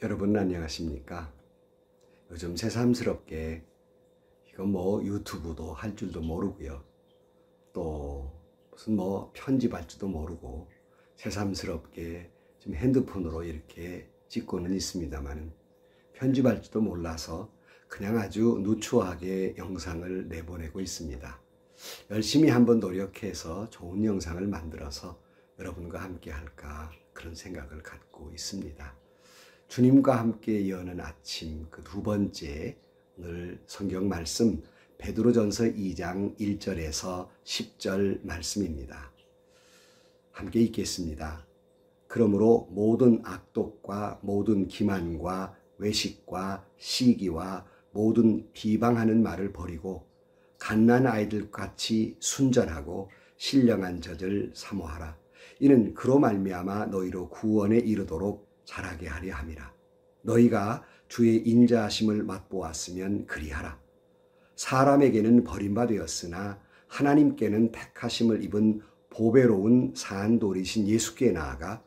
여러분 안녕하십니까? 요즘 새삼스럽게 이건 유튜브도 할 줄도 모르고요. 또 무슨 편집할 줄도 모르고 새삼스럽게 지금 핸드폰으로 이렇게 찍고는 있습니다만 편집할 줄도 몰라서 그냥 아주 누추하게 영상을 내보내고 있습니다. 열심히 한번 노력해서 좋은 영상을 만들어서 여러분과 함께 할까 그런 생각을 갖고 있습니다. 주님과 함께 여는 아침 그 두 번째 오늘 성경 말씀 베드로전서 2장 1절에서 10절 말씀입니다. 함께 읽겠습니다. 그러므로 모든 악독과 모든 기만과 외식과 시기와 모든 비방하는 말을 버리고 갓난 아이들 같이 순전하고 신령한 젖을 사모하라. 이는 그로 말미암아 너희로 구원에 이르도록 자라게 하려 함이라. 너희가 주의 인자하심을 맛보았으면 그리하라. 사람에게는 버림받았으나 하나님께는 택하심을 입은 보배로운 산돌이신 예수께 나아가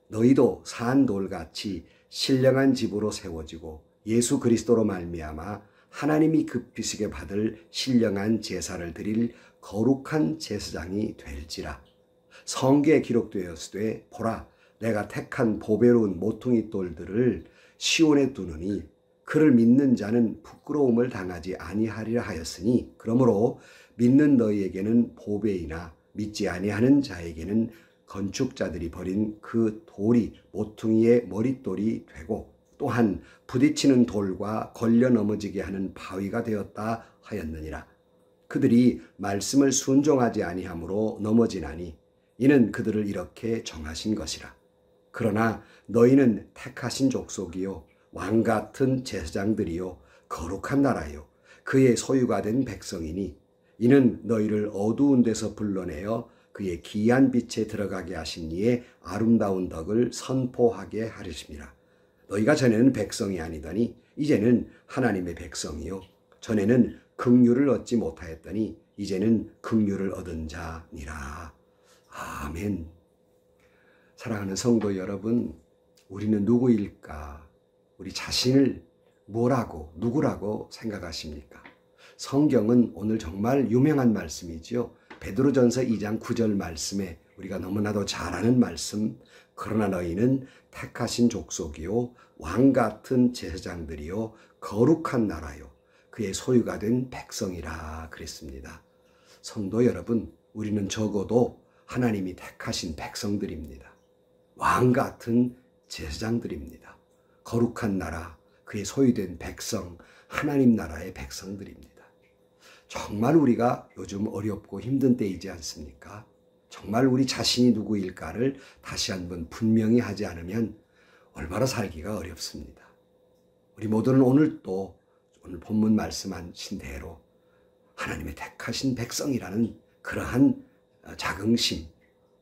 너희도 산돌같이 신령한 집으로 세워지고 예수 그리스도로 말미암아 하나님이 급히시게 받을 신령한 제사를 드릴 거룩한 제사장이 될지라. 성경에 기록되었으되 보라 내가 택한 보배로운 모퉁이 돌들을 시온에 두느니 그를 믿는 자는 부끄러움을 당하지 아니하리라 하였으니 그러므로 믿는 너희에게는 보배이나 믿지 아니하는 자에게는 건축자들이 버린 그 돌이 모퉁이의 머릿돌이 되고 또한 부딪히는 돌과 걸려 넘어지게 하는 바위가 되었다 하였느니라. 그들이 말씀을 순종하지 아니하므로 넘어지나니 이는 그들을 이렇게 정하신 것이라. 그러나 너희는 택하신 족속이요 왕같은 제사장들이요 거룩한 나라요 그의 소유가 된 백성이니 이는 너희를 어두운 데서 불러내어 그의 기이한 빛에 들어가게 하신 이의 아름다운 덕을 선포하게 하리심이라. 너희가 전에는 백성이 아니더니 이제는 하나님의 백성이요 전에는 긍휼을 얻지 못하였더니 이제는 긍휼을 얻은 자니라. 아멘. 사랑하는 성도 여러분, 우리는 누구일까? 우리 자신을 누구라고 생각하십니까? 성경은 오늘 정말 유명한 말씀이죠. 베드로전서 2장 9절 말씀에 우리가 너무나도 잘 아는 말씀, 그러나 너희는 택하신 족속이요 왕같은 제사장들이요 거룩한 나라요 그의 소유가 된 백성이라 그랬습니다. 성도 여러분, 우리는 적어도 하나님이 택하신 백성들입니다. 왕같은 제사장들입니다. 거룩한 나라, 그의 소유된 백성, 하나님 나라의 백성들입니다. 정말 우리가 요즘 어렵고 힘든 때이지 않습니까? 정말 우리 자신이 누구일까를 다시 한번 분명히 하지 않으면 올바로 살기가 어렵습니다. 우리 모두는 오늘 본문 말씀하신 대로 하나님의 택하신 백성이라는 그러한 자긍심,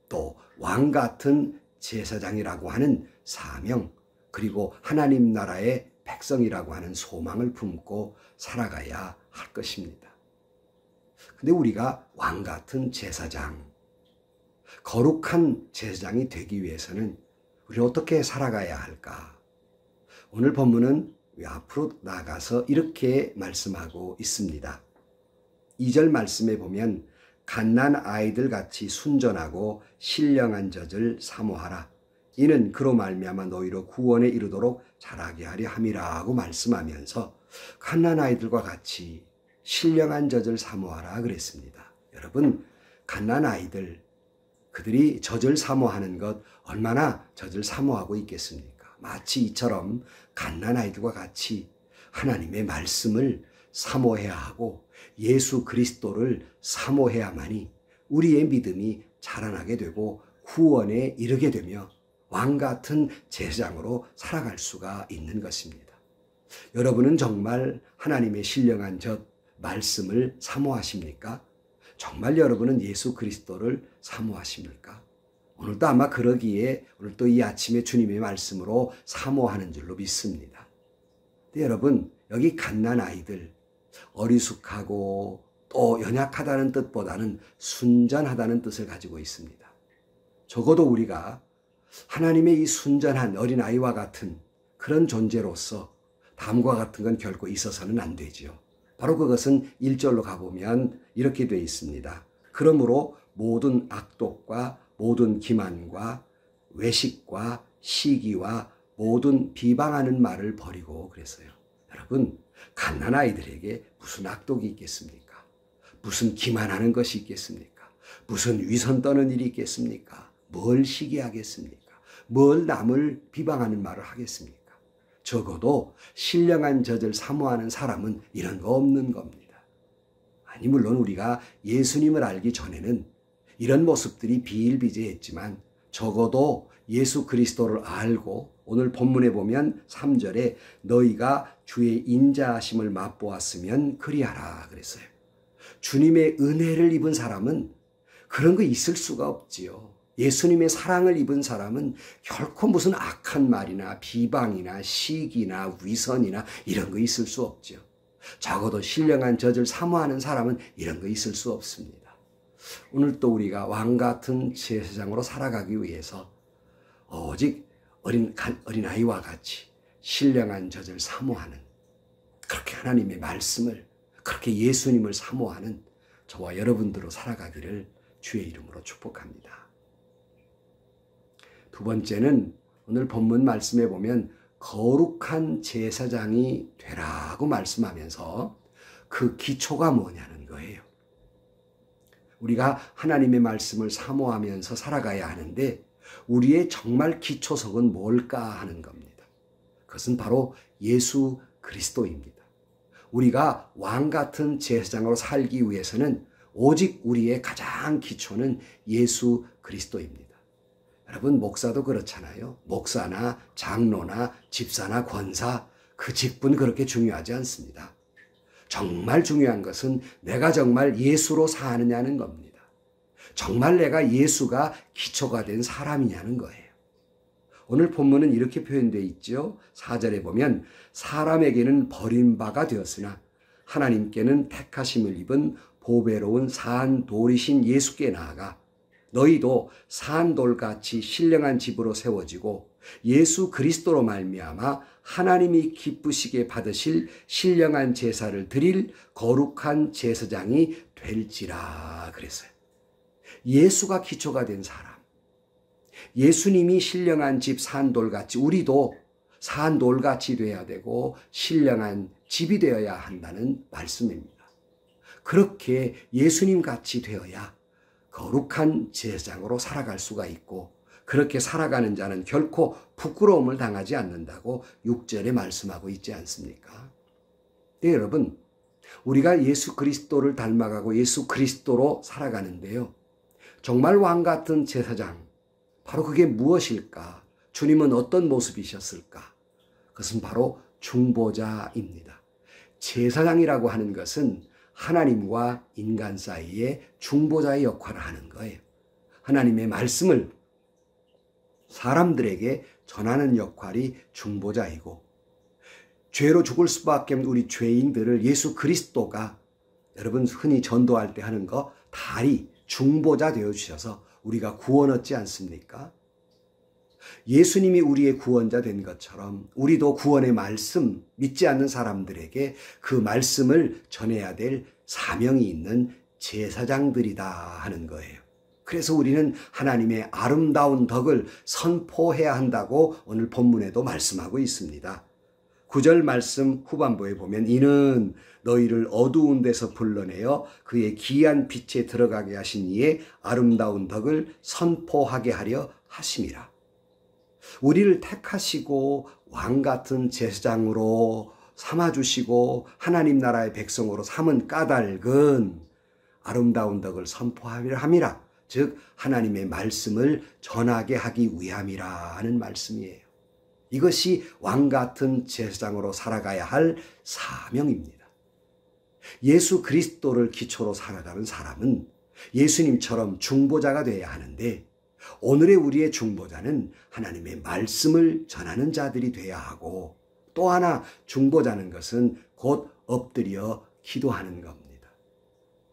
또 왕같은 제사장이라고 하는 사명, 그리고 하나님 나라의 백성이라고 하는 소망을 품고 살아가야 할 것입니다. 근데 우리가 왕같은 제사장, 거룩한 제사장이 되기 위해서는 우리는 어떻게 살아가야 할까? 오늘 본문은 앞으로 나아가서 이렇게 말씀하고 있습니다. 2절 말씀에 보면 갓난 아이들 같이 순전하고 신령한 젖을 사모하라. 이는 그로 말미암아 너희로 구원에 이르도록 자라게 하려 함이라고 말씀하면서 갓난 아이들과 같이 신령한 젖을 사모하라 그랬습니다. 여러분, 갓난 아이들, 그들이 젖을 사모하는 것 얼마나 젖을 사모하고 있겠습니까? 마치 이처럼 갓난 아이들과 같이 하나님의 말씀을 사모해야 하고 예수 그리스도를 사모해야만이 우리의 믿음이 자라나게 되고 구원에 이르게 되며 왕같은 제사장으로 살아갈 수가 있는 것입니다. 여러분은 정말 하나님의 신령한 젖 말씀을 사모하십니까? 정말 여러분은 예수 그리스도를 사모하십니까? 오늘도 아마 그러기에 오늘도 이 아침에 주님의 말씀으로 사모하는 줄로 믿습니다. 근데 여러분, 여기 갓난 아이들, 어리숙하고 또 연약하다는 뜻보다는 순전하다는 뜻을 가지고 있습니다. 적어도 우리가 하나님의 이 순전한 어린아이와 같은 그런 존재로서 다음과 같은 건 결코 있어서는 안 되지요. 바로 그것은 1절로 가보면 이렇게 되어 있습니다. 그러므로 모든 악독과 모든 기만과 외식과 시기와 모든 비방하는 말을 버리고 그랬어요. 여러분, 갓난 아이들에게 무슨 악독이 있겠습니까? 무슨 기만하는 것이 있겠습니까? 무슨 위선 떠는 일이 있겠습니까? 뭘 시기하겠습니까? 뭘 남을 비방하는 말을 하겠습니까? 적어도 신령한 젖을 사모하는 사람은 이런 거 없는 겁니다. 아니, 물론 우리가 예수님을 알기 전에는 이런 모습들이 비일비재했지만 적어도 예수 그리스도를 알고 오늘 본문에 보면 3절에 너희가 주의 인자하심을 맛보았으면 그리하라 그랬어요. 주님의 은혜를 입은 사람은 그런 거 있을 수가 없지요. 예수님의 사랑을 입은 사람은 결코 무슨 악한 말이나 비방이나 시기나 위선이나 이런 거 있을 수 없죠. 적어도 신령한 젖을 사모하는 사람은 이런 거 있을 수 없습니다. 오늘 또 우리가 왕 같은 제사장으로 살아가기 위해서 오직 어린아이와 같이 신령한 젖을 사모하는, 그렇게 하나님의 말씀을, 그렇게 예수님을 사모하는 저와 여러분들로 살아가기를 주의 이름으로 축복합니다. 두 번째는 오늘 본문 말씀에 보면 거룩한 제사장이 되라고 말씀하면서 그 기초가 뭐냐는 거예요. 우리가 하나님의 말씀을 사모하면서 살아가야 하는데 우리의 정말 기초석은 뭘까 하는 겁니다. 그것은 바로 예수 그리스도입니다. 우리가 왕 같은 제사장으로 살기 위해서는 오직 우리의 가장 기초는 예수 그리스도입니다. 여러분, 목사도 그렇잖아요. 목사나 장로나 집사나 권사, 그 직분 그렇게 중요하지 않습니다. 정말 중요한 것은 내가 정말 예수로 사느냐는 겁니다. 정말 내가 예수가 기초가 된 사람이냐는 거예요. 오늘 본문은 이렇게 표현되어 있죠. 4절에 보면 사람에게는 버림바가 되었으나 하나님께는 택하심을 입은 보배로운 산 돌이신 예수께 나아가 너희도 산 돌같이 신령한 집으로 세워지고 예수 그리스도로 말미암아 하나님이 기쁘시게 받으실 신령한 제사를 드릴 거룩한 제사장이 될지라 그랬어요. 예수가 기초가 된 사람, 예수님이 신령한 집 산돌같이 우리도 산돌같이 되어야 되고 신령한 집이 되어야 한다는 말씀입니다. 그렇게 예수님같이 되어야 거룩한 제사장으로 살아갈 수가 있고 그렇게 살아가는 자는 결코 부끄러움을 당하지 않는다고 6절에 말씀하고 있지 않습니까? 네, 여러분, 우리가 예수 그리스도를 닮아가고 예수 그리스도로 살아가는데요. 정말 왕 같은 제사장, 바로 그게 무엇일까? 주님은 어떤 모습이셨을까? 그것은 바로 중보자입니다. 제사장이라고 하는 것은 하나님과 인간 사이에 중보자의 역할을 하는 거예요. 하나님의 말씀을 사람들에게 전하는 역할이 중보자이고 죄로 죽을 수밖에 없는 우리 죄인들을 예수 그리스도가 여러분 흔히 전도할 때 하는 거 다리 중보자 되어주셔서 우리가 구원 얻지 않습니까? 예수님이 우리의 구원자 된 것처럼 우리도 구원의 말씀 믿지 않는 사람들에게 그 말씀을 전해야 될 사명이 있는 제사장들이다 하는 거예요. 그래서 우리는 하나님의 아름다운 덕을 선포해야 한다고 오늘 본문에도 말씀하고 있습니다. 9절 말씀 후반부에 보면 이는 너희를 어두운 데서 불러내어 그의 귀한 빛에 들어가게 하신 이의 아름다운 덕을 선포하게 하려 하심이라. 우리를 택하시고 왕 같은 제사장으로 삼아주시고 하나님 나라의 백성으로 삼은 까닭은 아름다운 덕을 선포하려 함이라. 즉 하나님의 말씀을 전하게 하기 위함이라 하는 말씀이에요. 이것이 왕 같은 제사장으로 살아가야 할 사명입니다. 예수 그리스도를 기초로 살아가는 사람은 예수님처럼 중보자가 되어야 하는데 오늘의 우리의 중보자는 하나님의 말씀을 전하는 자들이 되어야 하고 또 하나 중보자는 것은 곧 엎드려 기도하는 겁니다.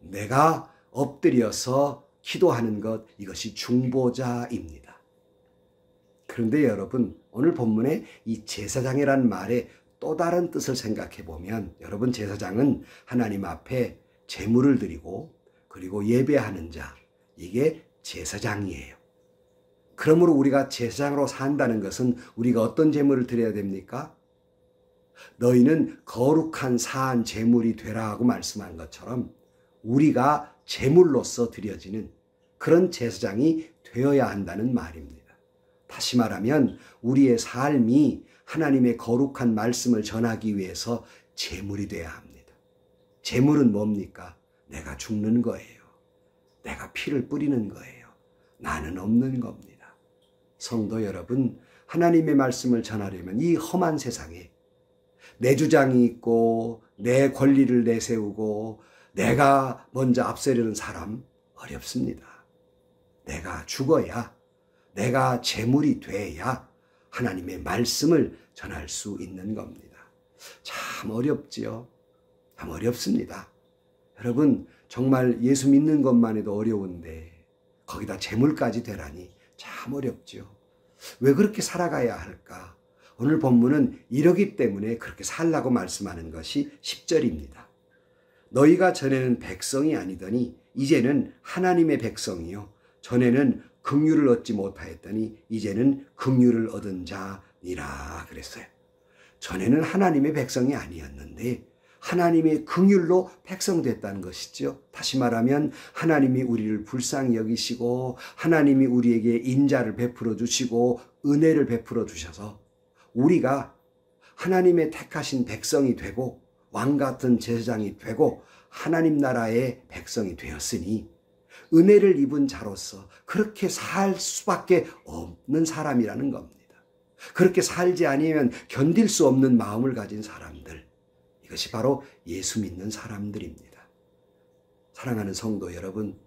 내가 엎드려서 기도하는 것, 이것이 중보자입니다. 그런데 여러분, 오늘 본문에 이 제사장이라는 말의 또 다른 뜻을 생각해 보면, 여러분, 제사장은 하나님 앞에 제물을 드리고 그리고 예배하는 자, 이게 제사장이에요. 그러므로 우리가 제사장으로 산다는 것은 우리가 어떤 제물을 드려야 됩니까? 너희는 거룩한 사한 제물이 되라 하고 말씀한 것처럼 우리가 제물로서 드려지는 그런 제사장이 되어야 한다는 말입니다. 다시 말하면 우리의 삶이 하나님의 거룩한 말씀을 전하기 위해서 제물이 되어야 합니다. 제물은 뭡니까? 내가 죽는 거예요. 내가 피를 뿌리는 거예요. 나는 없는 겁니다. 성도 여러분, 하나님의 말씀을 전하려면 이 험한 세상에 내 주장이 있고 내 권리를 내세우고 내가 먼저 앞서려는 사람 어렵습니다. 내가 죽어야, 내가 제물이 돼야 하나님의 말씀을 전할 수 있는 겁니다. 참 어렵지요. 참 어렵습니다. 여러분, 정말 예수 믿는 것만 해도 어려운데 거기다 제물까지 되라니 참 어렵죠. 왜 그렇게 살아가야 할까? 오늘 본문은 이러기 때문에 그렇게 살라고 말씀하는 것이 10절입니다. 너희가 전에는 백성이 아니더니 이제는 하나님의 백성이요, 전에는 긍휼을 얻지 못하였더니 이제는 긍휼을 얻은 자니라 그랬어요. 전에는 하나님의 백성이 아니었는데 하나님의 긍휼로 백성됐다는 것이죠. 다시 말하면 하나님이 우리를 불쌍히 여기시고 하나님이 우리에게 인자를 베풀어 주시고 은혜를 베풀어 주셔서 우리가 하나님의 택하신 백성이 되고 왕 같은 제사장이 되고 하나님 나라의 백성이 되었으니 은혜를 입은 자로서 그렇게 살 수밖에 없는 사람이라는 겁니다. 그렇게 살지 아니면 견딜 수 없는 마음을 가진 사람들, 이것이 바로 예수 믿는 사람들입니다. 사랑하는 성도 여러분,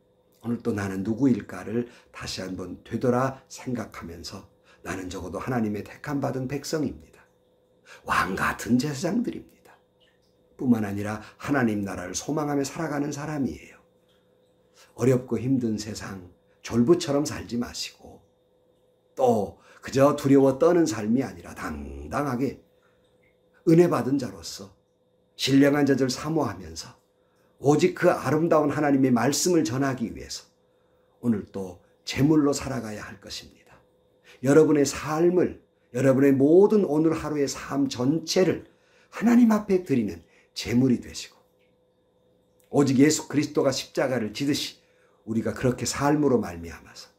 오늘 또 나는 누구일까를 다시 한번 되돌아 생각하면서 나는 적어도 하나님의 택함 받은 백성입니다. 왕 같은 제사장들입니다. 뿐만 아니라 하나님 나라를 소망하며 살아가는 사람이에요. 어렵고 힘든 세상 졸부처럼 살지 마시고 또 그저 두려워 떠는 삶이 아니라 당당하게 은혜 받은 자로서 신령한 자들 사모하면서 오직 그 아름다운 하나님의 말씀을 전하기 위해서 오늘 또 제물로 살아가야 할 것입니다. 여러분의 삶을, 여러분의 모든 오늘 하루의 삶 전체를 하나님 앞에 드리는 제물이 되시고 오직 예수 그리스도가 십자가를 지듯이 우리가 그렇게 삶으로 말미암아서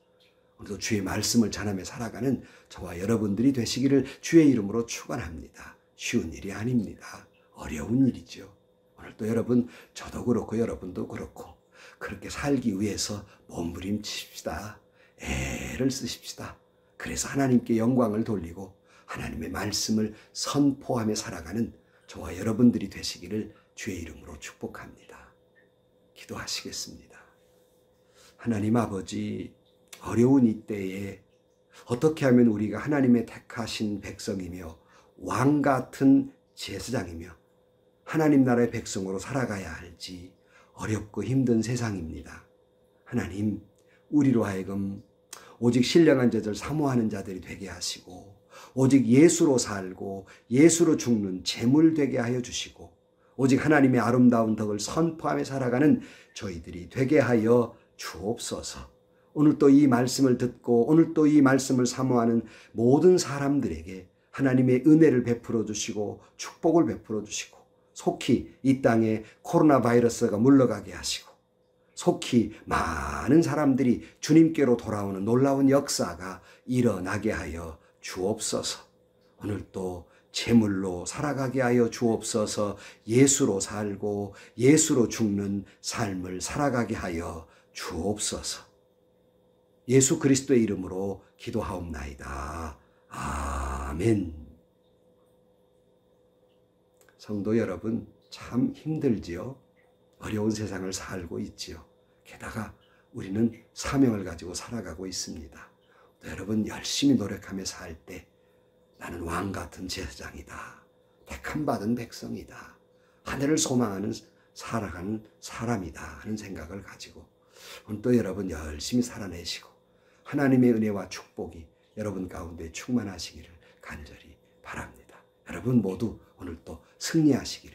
오늘도 주의 말씀을 전하며 살아가는 저와 여러분들이 되시기를 주의 이름으로 축원합니다. 쉬운 일이 아닙니다. 어려운 일이죠. 오늘도 여러분, 저도 그렇고 여러분도 그렇고 그렇게 살기 위해서 몸부림칩시다. 애를 쓰십시다. 그래서 하나님께 영광을 돌리고 하나님의 말씀을 선포하며 살아가는 저와 여러분들이 되시기를 주의 이름으로 축복합니다. 기도하시겠습니다. 하나님 아버지, 어려운 이때에 어떻게 하면 우리가 하나님의 택하신 백성이며 왕 같은 제사장이며 하나님 나라의 백성으로 살아가야 할지 어렵고 힘든 세상입니다. 하나님, 우리로 하여금 오직 신령한 자들 사모하는 자들이 되게 하시고 오직 예수로 살고 예수로 죽는 제물 되게 하여 주시고 오직 하나님의 아름다운 덕을 선포하며 살아가는 저희들이 되게 하여 주옵소서. 오늘 또 이 말씀을 듣고 오늘 또 이 말씀을 사모하는 모든 사람들에게 하나님의 은혜를 베풀어 주시고 축복을 베풀어 주시고 속히 이 땅에 코로나 바이러스가 물러가게 하시고 속히 많은 사람들이 주님께로 돌아오는 놀라운 역사가 일어나게 하여 주옵소서. 오늘 또 제물로 살아가게 하여 주옵소서. 예수로 살고 예수로 죽는 삶을 살아가게 하여 주옵소서. 예수 그리스도의 이름으로 기도하옵나이다. 아멘. 성도 여러분, 참 힘들지요. 어려운 세상을 살고 있지요. 게다가 우리는 사명을 가지고 살아가고 있습니다. 또 여러분, 열심히 노력하며 살 때 나는 왕 같은 제사장이다. 택함 받은 백성이다. 하늘을 소망하는 살아가는 사람이다 하는 생각을 가지고 오늘 또 여러분 열심히 살아내시고 하나님의 은혜와 축복이 여러분 가운데 충만하시기를 간절히 바랍니다. 여러분 모두 오늘 또 승리하시기를